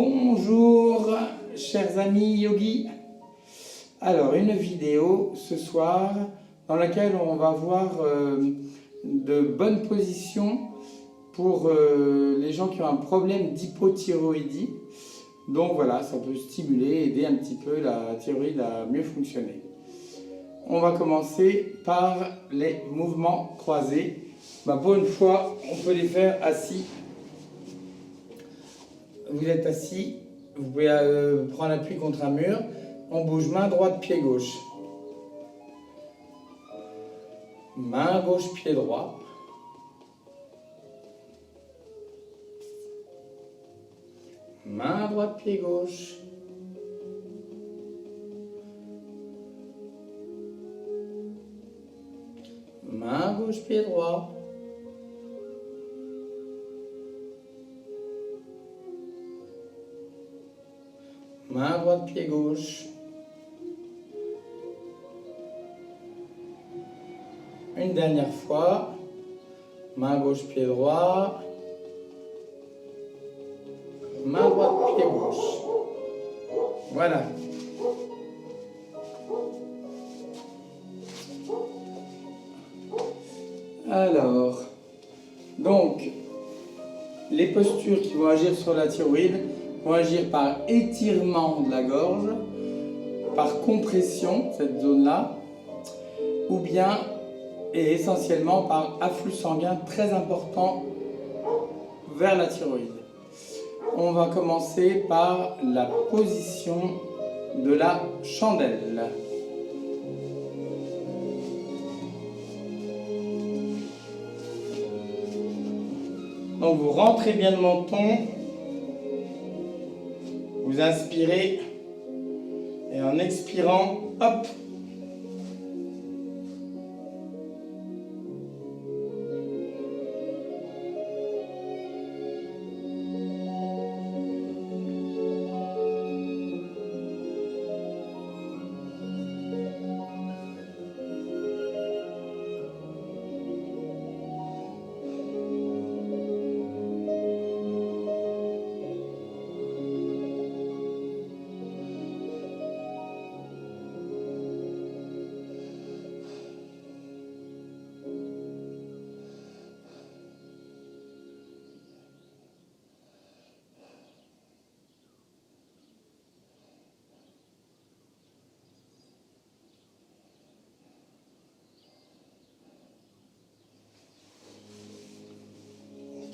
Bonjour chers amis yogis. Alors une vidéo ce soir dans laquelle on va voir de bonnes positions pour les gens qui ont un problème d'hypothyroïdie. Donc voilà, ça peut stimuler, aider un petit peu la thyroïde à mieux fonctionner. On va commencer par les mouvements croisés. Pour une fois, on peut les faire assis. Vous êtes assis, vous pouvez prendre appui contre un mur. On bouge main droite, pied gauche. Main gauche, pied droit. Main droite, pied gauche. Main gauche, pied droit. Main droite, pied gauche. Une dernière fois. Main gauche, pied droit. Main droite, pied gauche. Voilà. Alors, donc, les postures qui vont agir sur la thyroïde vont agir par étirement de la gorge, par compression, cette zone-là, ou bien et essentiellement par afflux sanguin très important vers la thyroïde. On va commencer par la position de la chandelle. Donc vous rentrez bien le menton, vous inspirez et en expirant, hop.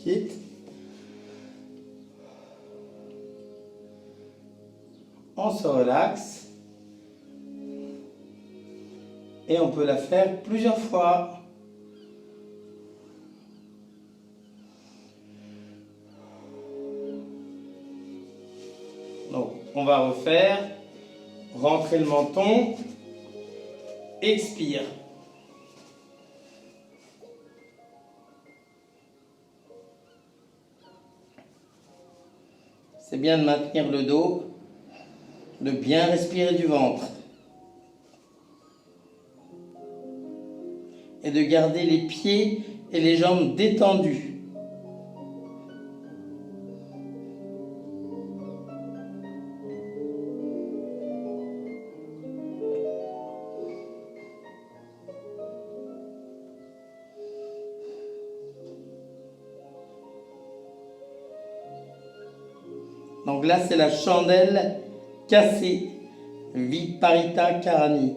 Quitte. On se relaxe et on peut la faire plusieurs fois. Donc on va refaire, rentrer le menton, expire. C'est bien de maintenir le dos, de bien respirer du ventre et de garder les pieds et les jambes détendus. Donc là, c'est la chandelle cassée, Viparita Karani.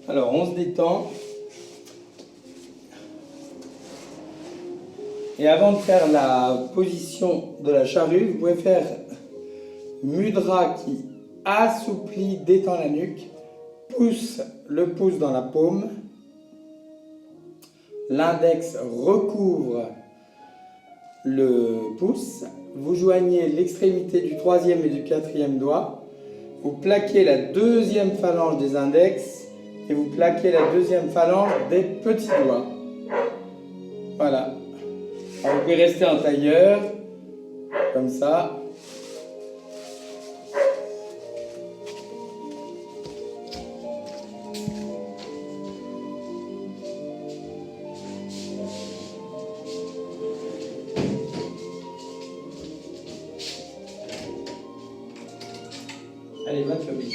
Alors, on se détend. Et avant de faire la position de la charrue, vous pouvez faire mudra qui assouplit, détend la nuque. Pousse le pouce dans la paume. L'index recouvre le pouce. Vous joignez l'extrémité du troisième et du quatrième doigt. Vous plaquez la deuxième phalange des index et vous plaquez la deuxième phalange des petits doigts. Voilà. Alors, vous pouvez rester en tailleur, comme ça. Allez, va Toby.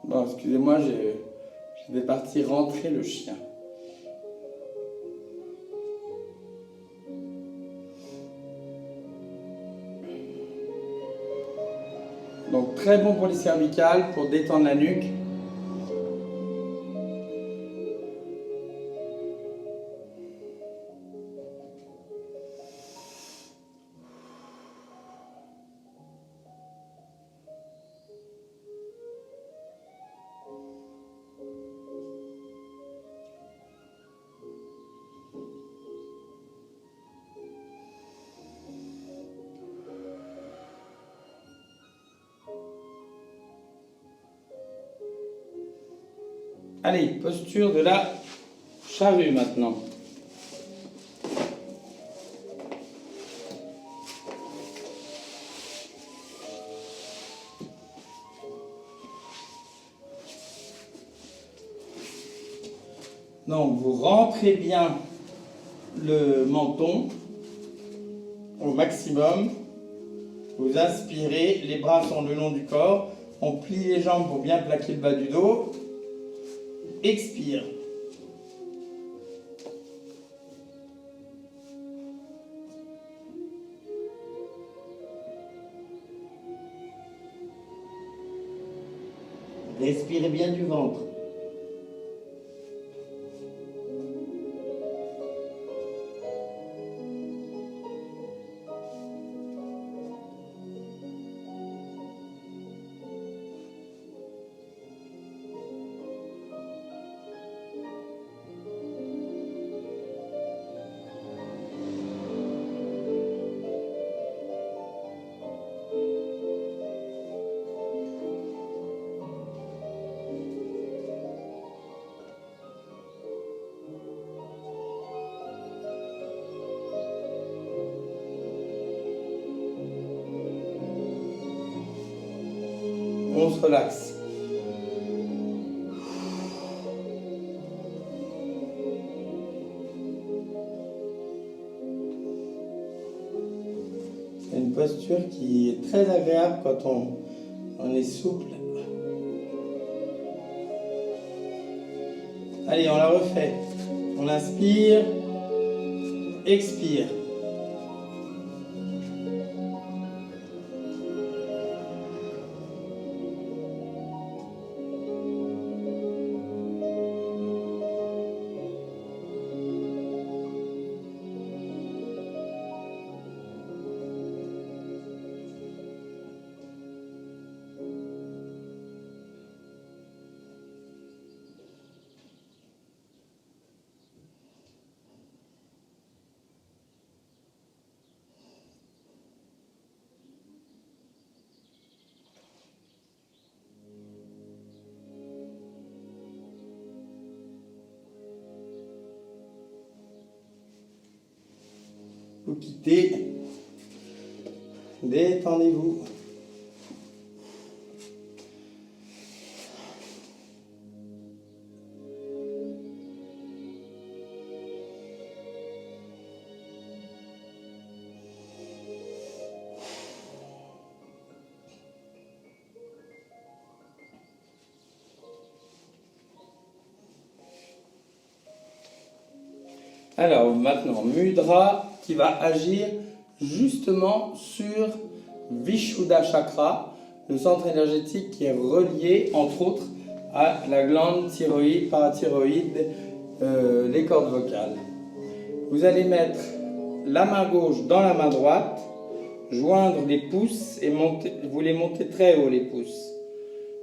Bon, excusez-moi, je vais partir rentrer le chien. Donc très bon pour les cervicales, pour détendre la nuque. Allez, posture de la charrue maintenant. Donc vous rentrez bien le menton au maximum. Vous inspirez, les bras sont le long du corps. On plie les jambes pour bien plaquer le bas du dos. Expire. Respirez bien du ventre. On se relaxe. C'est une posture qui est très agréable quand on est souple. Allez, on la refait. On inspire, expire. Vous quittez, détendez-vous. Alors maintenant, Mudra qui va agir justement sur Vishuddha Chakra, le centre énergétique qui est relié entre autres à la glande thyroïde, parathyroïde, les cordes vocales. Vous allez mettre la main gauche dans la main droite, joindre les pouces et monter, vous les montez très haut les pouces.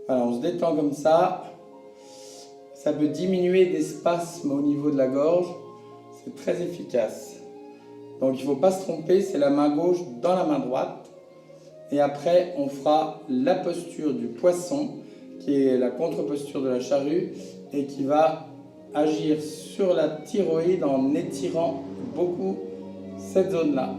Alors on se détend comme ça. ça peut diminuer des spasmes au niveau de la gorge. C'est très efficace. Donc il ne faut pas se tromper, c'est la main gauche dans la main droite. Et après, on fera la posture du poisson, qui est la contre-posture de la charrue, et qui va agir sur la thyroïde en étirant beaucoup cette zone-là.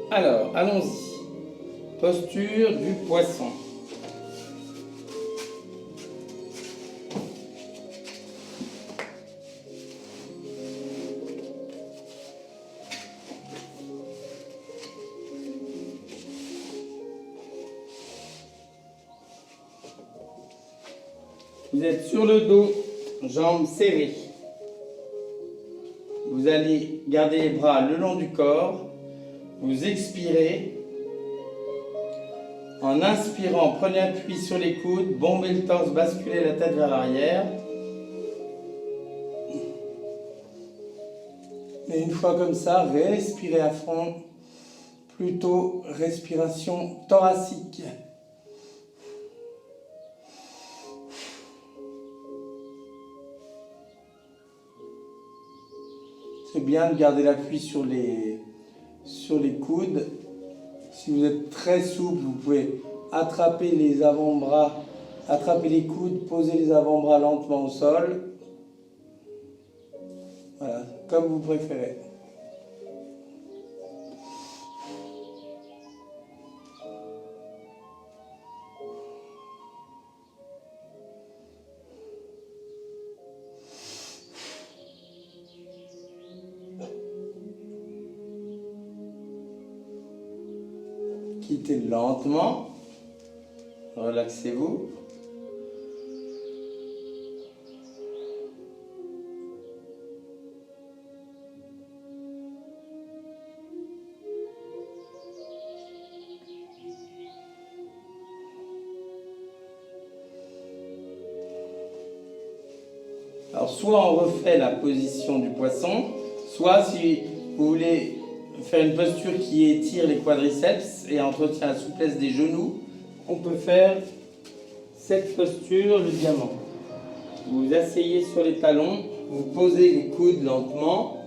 Alors, allons-y. Posture du poisson. Vous êtes sur le dos, jambes serrées. Vous allez garder les bras le long du corps. Vous expirez. En inspirant, prenez appui sur les coudes, bombez le torse, basculez la tête vers l'arrière. Et une fois comme ça, respirez à fond. Plutôt respiration thoracique. C'est bien de garder l'appui sur les coudes. Si vous êtes très souple, vous pouvez attraper les avant-bras, attraper les coudes, poser les avant-bras lentement au sol. Voilà, comme vous préférez. Quittez lentement, relaxez-vous. Alors soit on refait la position du poisson, soit si vous voulez faire une posture qui étire les quadriceps et entretient la souplesse des genoux, on peut faire cette posture, le diamant. Vous vous asseyez sur les talons, vous posez les coudes lentement,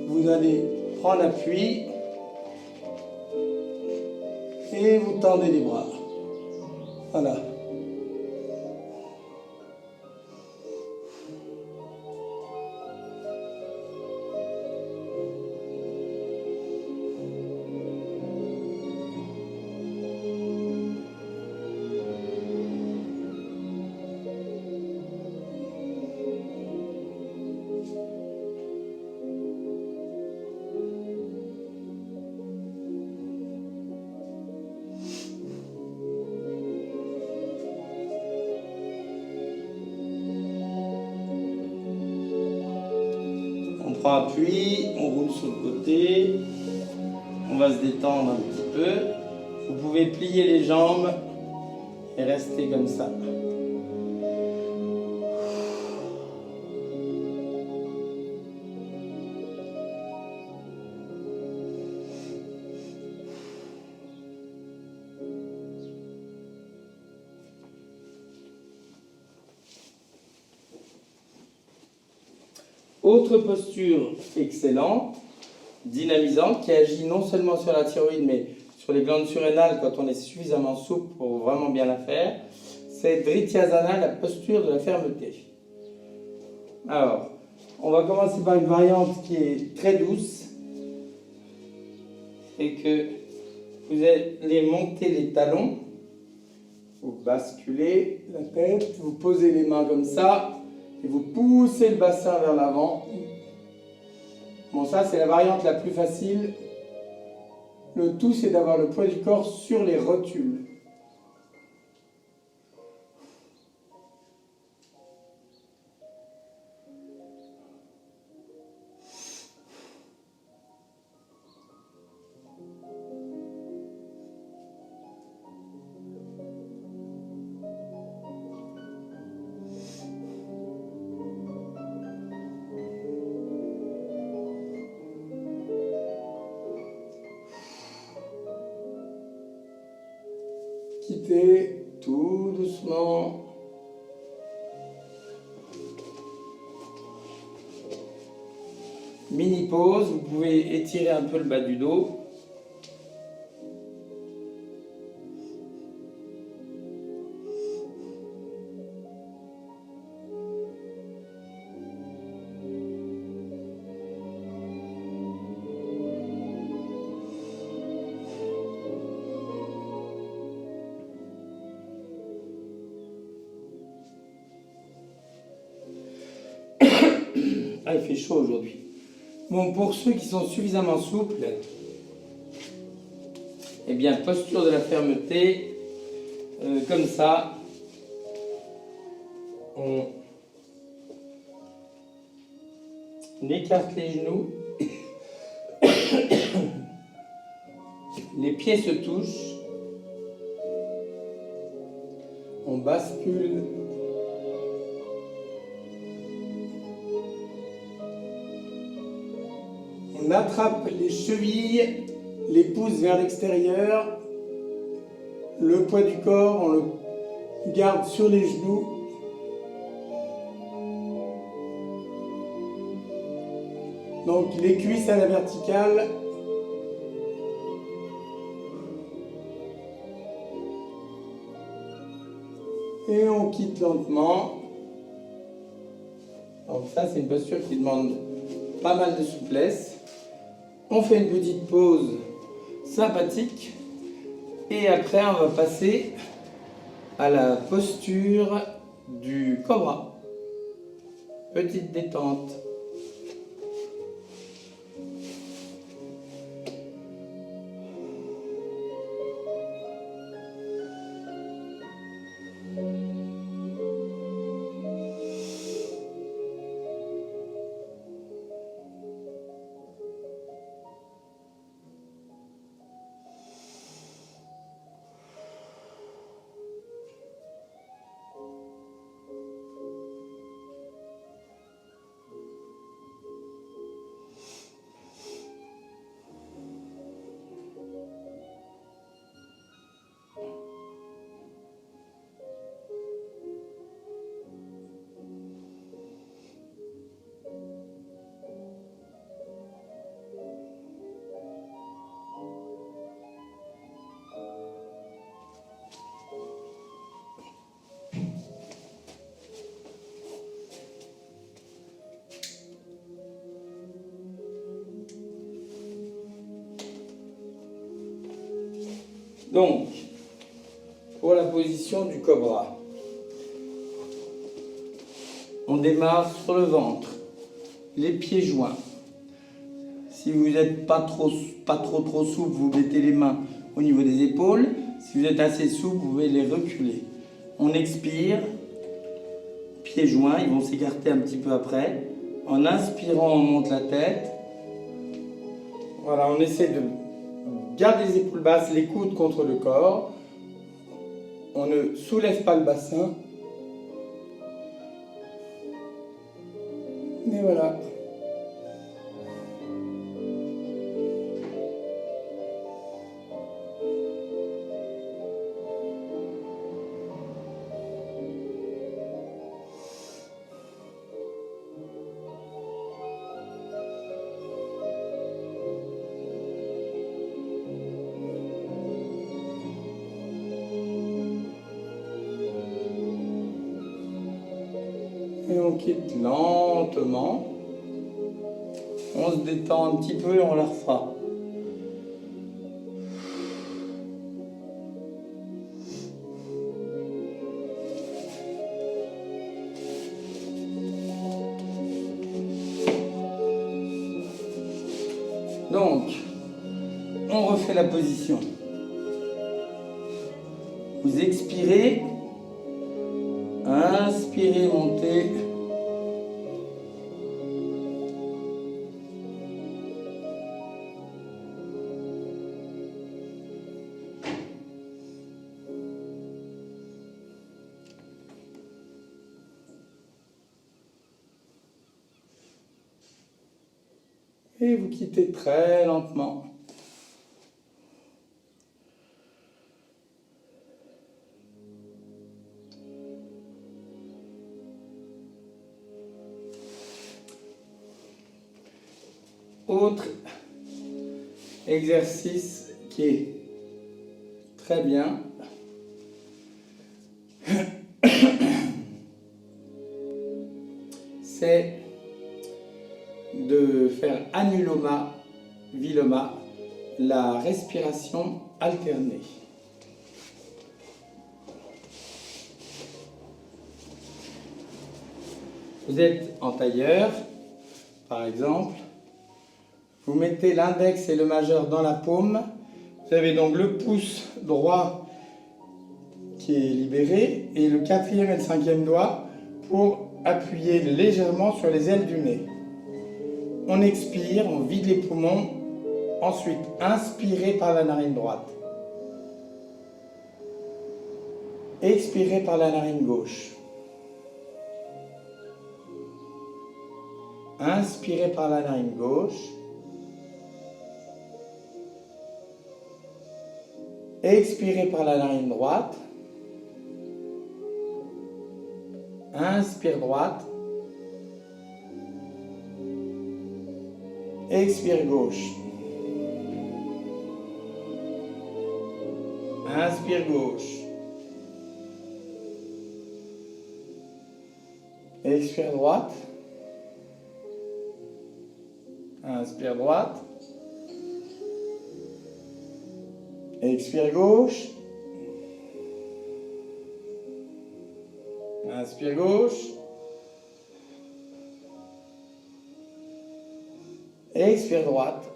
vous allez prendre appui et vous tendez les bras. Voilà. On prend appui, on roule sur le côté, on va se détendre un petit peu. Vous pouvez plier les jambes et rester comme ça. Autre posture excellente, dynamisante, qui agit non seulement sur la thyroïde, mais sur les glandes surrénales quand on est suffisamment souple pour vraiment bien la faire, c'est Dhrityasana, la posture de la fermeté. Alors, on va commencer par une variante qui est très douce. C'est que vous allez monter les talons, vous basculez la tête, vous posez les mains comme ça, et vous poussez le bassin vers l'avant. Bon, ça c'est la variante la plus facile. Le tout c'est d'avoir le poids du corps sur les rotules. Quittez tout doucement. Mini pause, vous pouvez étirer un peu le bas du dos. Ah, il fait chaud aujourd'hui. Bon, pour ceux qui sont suffisamment souples, eh bien, posture de la fermeté, comme ça, on écarte les genoux, les pieds se touchent, on bascule. On attrape les chevilles, les pouces vers l'extérieur, le poids du corps, on le garde sur les genoux. Donc les cuisses à la verticale. Et on quitte lentement. Donc ça c'est une posture qui demande pas mal de souplesse. On fait une petite pause sympathique et après on va passer à la posture du cobra. Petite détente. Donc, pour la position du cobra, on démarre sur le ventre, les pieds joints. Si vous n'êtes pas trop souple, vous mettez les mains au niveau des épaules. Si vous êtes assez souple, vous pouvez les reculer. On expire, pieds joints, ils vont s'écarter un petit peu après. En inspirant, on monte la tête. Voilà, on essaie de garder les épaules basses, les coudes contre le corps. On ne soulève pas le bassin. Et voilà. Et on quitte lentement. On se détend un petit peu et on la refera. Donc, on refait la position. Vous expirez. Inspirez, montez. Et vous quittez très lentement. Autre exercice qui est très bien. C'est de faire anuloma, viloma, la respiration alternée. Vous êtes en tailleur, par exemple. Vous mettez l'index et le majeur dans la paume. Vous avez donc le pouce droit qui est libéré et le 4e et le 5e doigt pour appuyer légèrement sur les ailes du nez. On expire, on vide les poumons. Ensuite, inspirez par la narine droite. Expirez par la narine gauche. Inspirez par la narine gauche. Expirez par la narine droite. Inspire droite. Expire gauche. Inspire gauche. Expire droite. Inspire droite. Expire gauche. Inspire gauche. Expire droite.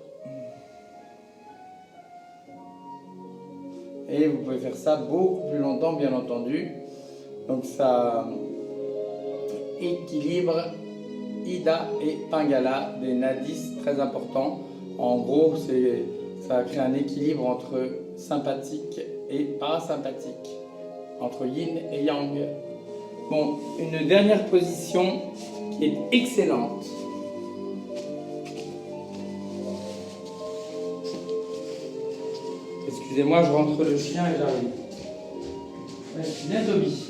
Et vous pouvez faire ça beaucoup plus longtemps, bien entendu. Donc ça équilibre Ida et Pingala, des nadis très importants. En gros, ça crée un équilibre entre sympathique et parasympathique, entre yin et yang. Bon, une dernière position qui est excellente. Excusez-moi, je rentre le chien et j'arrive. Ouais, je suis bien Toby.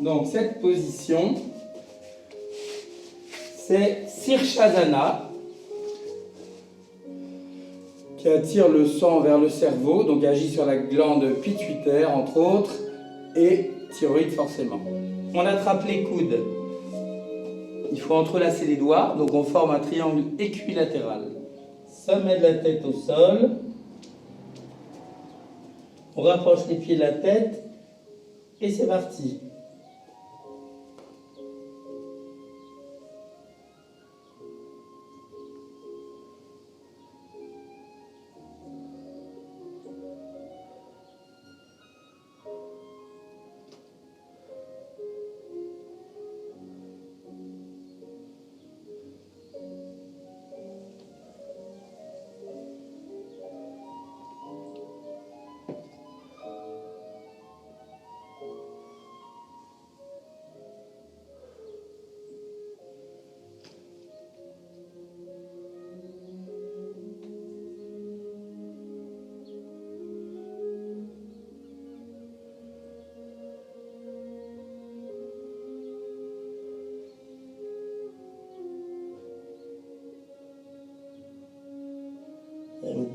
Donc cette position, c'est Sirshasana, qui attire le sang vers le cerveau, donc agit sur la glande pituitaire entre autres, et thyroïde forcément. On attrape les coudes, il faut entrelacer les doigts, donc on forme un triangle équilatéral. Sommet de la tête au sol, on rapproche les pieds de la tête, et c'est parti.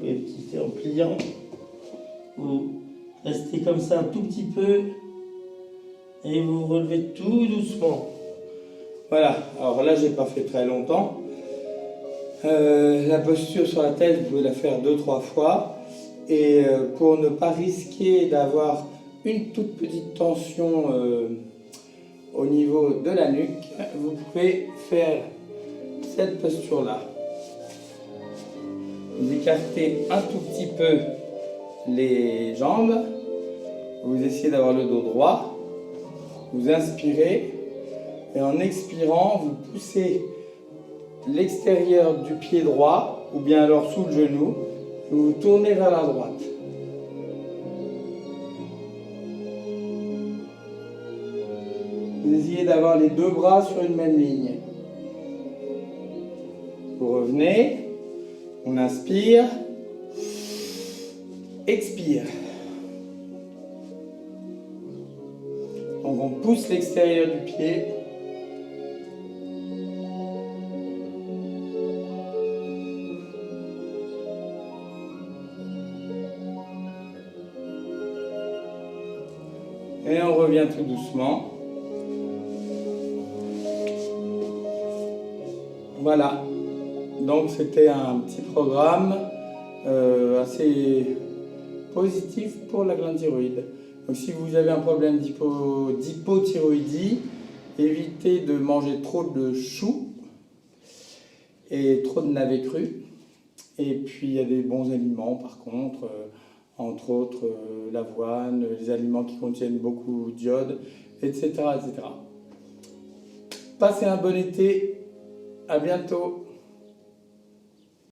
pouvez petit en pliant. Vous restez comme ça un tout petit peu et vous relevez tout doucement. Voilà, alors là j'ai pas fait très longtemps. La posture sur la tête, vous pouvez la faire 2-3 fois. Et pour ne pas risquer d'avoir une toute petite tension au niveau de la nuque, vous pouvez faire cette posture-là. Vous écartez un tout petit peu les jambes, vous essayez d'avoir le dos droit, vous inspirez et en expirant, vous poussez l'extérieur du pied droit ou bien alors sous le genou, vous tournez vers la droite. Vous essayez d'avoir les deux bras sur une même ligne. Vous revenez, on inspire, expire. Donc on pousse l'extérieur du pied. Et on revient tout doucement. Voilà. Donc c'était un petit programme assez positif pour la glande thyroïde. Donc si vous avez un problème d'hypothyroïdie, évitez de manger trop de choux et trop de navets crus. Et puis il y a des bons aliments par contre, entre autres l'avoine, les aliments qui contiennent beaucoup d'iode, etc., etc. Passez un bon été, à bientôt.